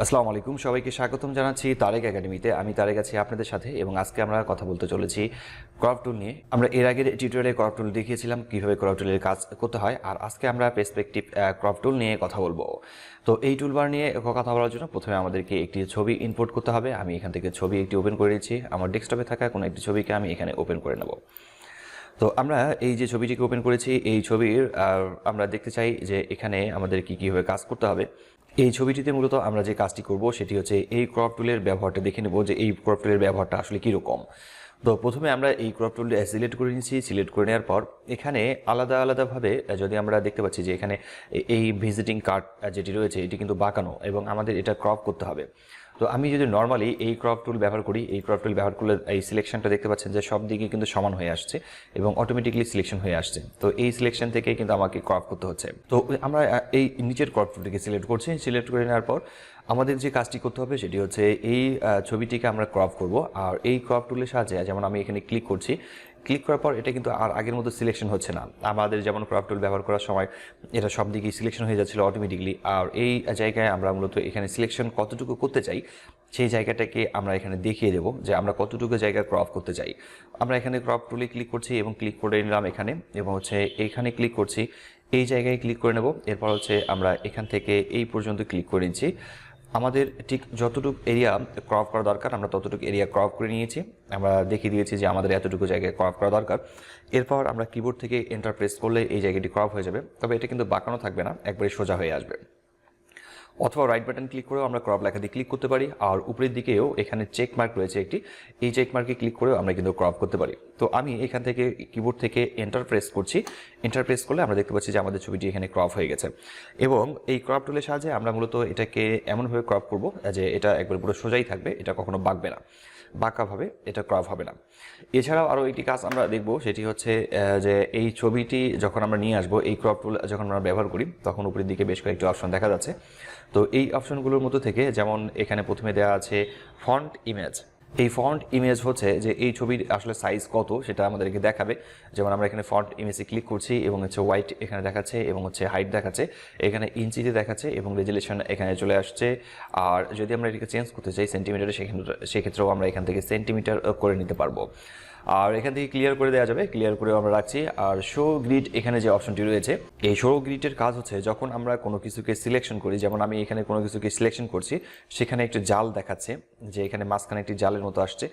আসসালামু আলাইকুম, সবাইকে স্বাগতম জানাচ্ছি তারেক একাডেমিতে। আমি তারেক আছি আপনাদের সাথে এবং আজকে আমরা কথা বলতে চলেছি ক্রপ টুল নিয়ে। আমরা এর আগের টিউটোরিয়ালে ক্রপ টুল দেখিয়েছিলাম কিভাবে ক্রপ টুলের কাজ করতে হয়, আর আজকে আমরা পার্সপেক্টিভ ক্রপ টুল নিয়ে কথা বলবো। তো এই টুলবার নিয়ে কথা বলার জন্য প্রথমে আমাদেরকে একটি ছবি ইনপুট করতে হবে। আমি এখান থেকে ছবি একটি ওপেন করে নিচ্ছি। আমার ডেস্কটপে থাকা কোনো একটি ছবিকে আমি এখানে ওপেন করে নেব। তো আমরা এই যে ছবিটিকে ওপেন করেছি, এই ছবির আমরা দেখতে চাই যে এখানে আমাদের কীভাবে কাজ করতে হবে। এই ছবিটিতে মূলত আমরা যে কাজটি করব সেটি হচ্ছে এই ক্রপ টুলের ব্যবহারটা দেখে নেব যে এই ক্রপ টুলের ব্যবহারটা আসলে কীরকম। তো প্রথমে আমরা এই ক্রপ টুলটা সিলেক্ট করে নিয়েছি। সিলেক্ট করে নেওয়ার পর এখানে আলাদা আলাদাভাবে যদি আমরা দেখতে পাচ্ছি যে এখানে এই ভিজিটিং কার্ড যেটি রয়েছে এটি কিন্তু বাঁকানো এবং আমাদের এটা ক্রপ করতে হবে। তো আমি যদি নর্মালি এই ক্রপ টুল ব্যবহার করি, এই ক্রপ টুল ব্যবহার করলে এই সিলেকশনটা দেখতে পাচ্ছেন যে সব দিকে কিন্তু সমান হয়ে আসছে এবং অটোমেটিকলি সিলেকশন হয়ে আসছে। তো এই সিলেকশন থেকে কিন্তু আমাকে ক্রপ করতে হচ্ছে। তো আমরা এই নিচের ক্রপ টুলটিকে সিলেক্ট করছি। সিলেক্ট করে নেওয়ার পর আমাদের যে কাজটি করতে হবে সেটি হচ্ছে এই ছবিটিকে আমরা ক্রপ করব। আর এই ক্রপ টুলের সাহায্যে যেমন আমি এখানে ক্লিক করছি, ক্লিক করার পর এটা কিন্তু আর আগের মতো সিলেকশন হচ্ছে না। আমাদের যেমন ক্রপ টুল ব্যবহার করার সময় এটা সব দিকেই সিলেকশন হয়ে যাচ্ছিল অটোমেটিকলি। আর এই জায়গায় আমরা মূলত এখানে সিলেকশন কতটুকু করতে চাই সেই জায়গাটাকে আমরা এখানে দেখিয়ে দেবো যে আমরা কতটুকু জায়গা ক্রপ করতে চাই। আমরা এখানে ক্রপ টুলে ক্লিক করছি এবং ক্লিক করে নিলাম এখানে, এবং হচ্ছে এইখানে ক্লিক করছি, এই জায়গায় ক্লিক করে নেব। এরপর হচ্ছে আমরা এখান থেকে এই পর্যন্ত ক্লিক করে নিচ্ছি। আমাদের ঠিক যতটুকু এরিয়া ক্রপ করা দরকার আমরা ততটুকু এরিয়া ক্রপ করে নিয়েছি। আমরা দেখিয়ে দিয়েছি যে আমাদের এতটুকু জায়গায় ক্রপ করা দরকার। এরপর আমরা কিবোর্ড থেকে এন্টার প্রেস করলে এই জায়গাটি ক্রপ হয়ে যাবে, তবে এটা কিন্তু বাঁকানো থাকবে না, একবারে সোজা হয়ে আসবে। অথবা রাইট বাটন ক্লিক করেও আমরা ক্রপ লেখা দিয়ে ক্লিক করতে পারি। আর উপরের দিকেও এখানে চেক মার্ক রয়েছে একটি, এই চেক মার্কে ক্লিক করেও আমরা কিন্তু ক্রপ করতে পারি। তো আমি এখান থেকে কিবোর্ড থেকে এন্টার প্রেস করছি। এন্টার প্রেস করলে আমরা দেখতে পাচ্ছি যে আমাদের ছবিটি এখানে ক্রপ হয়ে গেছে। এবং এই ক্রপ টুলের সাহায্যে আমরা মূলত এটাকে এমনভাবে ক্রপ করব যে এটা একবার পুরো সোজাই থাকবে, এটা কখনো বাঁকবে না, বাঁকাভাবে এটা ক্রপ হবে না। এছাড়াও আরও একটি কাজ আমরা দেখব, সেটি হচ্ছে যে এই ছবিটি যখন আমরা নিয়ে আসবো, এই ক্রপ টুল যখন আমরা ব্যবহার করি তখন উপরের দিকে বেশ কয়েকটি অপশন দেখা যাচ্ছে। তো এই অপশনগুলোর মধ্যে থেকে যেমন এখানে প্রথমে দেওয়া আছে ফন্ট ইমেজ। এই ফন্ট ইমেজ হচ্ছে যে এই ছবির আসলে সাইজ কত সেটা আমাদেরকে দেখাবে। যেমন আমরা এখানে ফন্ট ইমেজে ক্লিক করছি এবং হচ্ছে হোয়াইট এখানে দেখাচ্ছে এবং হচ্ছে হাইট দেখাচ্ছে, এখানে ইঞ্চিতে দেখাচ্ছে এবং রেজুলেশন এখানে চলে আসছে। আর যদি আমরা এটাকে চেঞ্জ করতে চাই সেন্টিমিটারে, সেক্ষেত্রেও আমরা এখান থেকে সেন্টিমিটার করে নিতে পারবো। আর এখান থেকে ক্লিয়ার করে দেওয়া যাবে, ক্লিয়ার করেও আমরা রাখছি। আর শো গ্রিড এখানে যে অপশনটি রয়েছে, এই শো গ্রিডের কাজ হচ্ছে যখন আমরা কোনো কিছুকে সিলেকশন করি, যেমন আমি এখানে কোনো কিছুকে সিলেকশন করছি, সেখানে একটি জাল দেখাচ্ছে যে এখানে মাঝখানে একটি জালের মতো আসছে।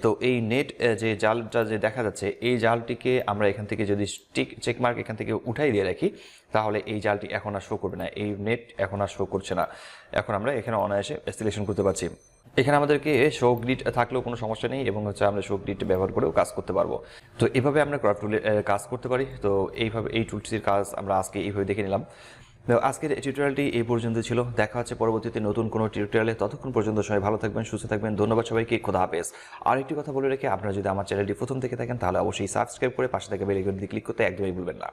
তো এই নেট যে জালটা যে দেখা যাচ্ছে, এই জালটিকে আমরা এখান থেকে যদি চেক মার্ক এখান থেকে উঠাই দিয়ে রাখি তাহলে এই জালটি এখন আর শো করবে না, এই নেট এখন আর শো করছে না। এখন আমরা এখানে অনায়াসে সিলেকশন করতে পারছি। এখানে আমাদেরকে শো গ্রিড থাকলেও কোনো সমস্যা নেই এবং হচ্ছে আমরা শো গ্রিড ব্যবহার করেও কাজ করতে পারবো। তো এভাবে আমরা ক্রপ টুলের কাজ করতে পারি। তো এইভাবে এই টুলটির কাজ আমরা আজকে এইভাবে দেখে নিলাম। তো আজকের টিউটোরিয়ালটি এই পর্যন্ত ছিল। দেখা হচ্ছে পরবর্তীতে নতুন কোনো টিউটোরিয়ালে। ততক্ষণ পর্যন্ত সবাই ভালো থাকবেন, সুস্থ থাকবেন। ধন্যবাদ সবাইকে, খোদা হাফেজ। আর একটি কথা বলে রেখে, আপনারা যদি আমার চ্যানেলটি প্রথম থেকে থাকেন তাহলে অবশ্যই সাবস্ক্রাইব করে পাশে থাকা বেল আইকনটি ক্লিক করতে একদমই ভুলবেন না।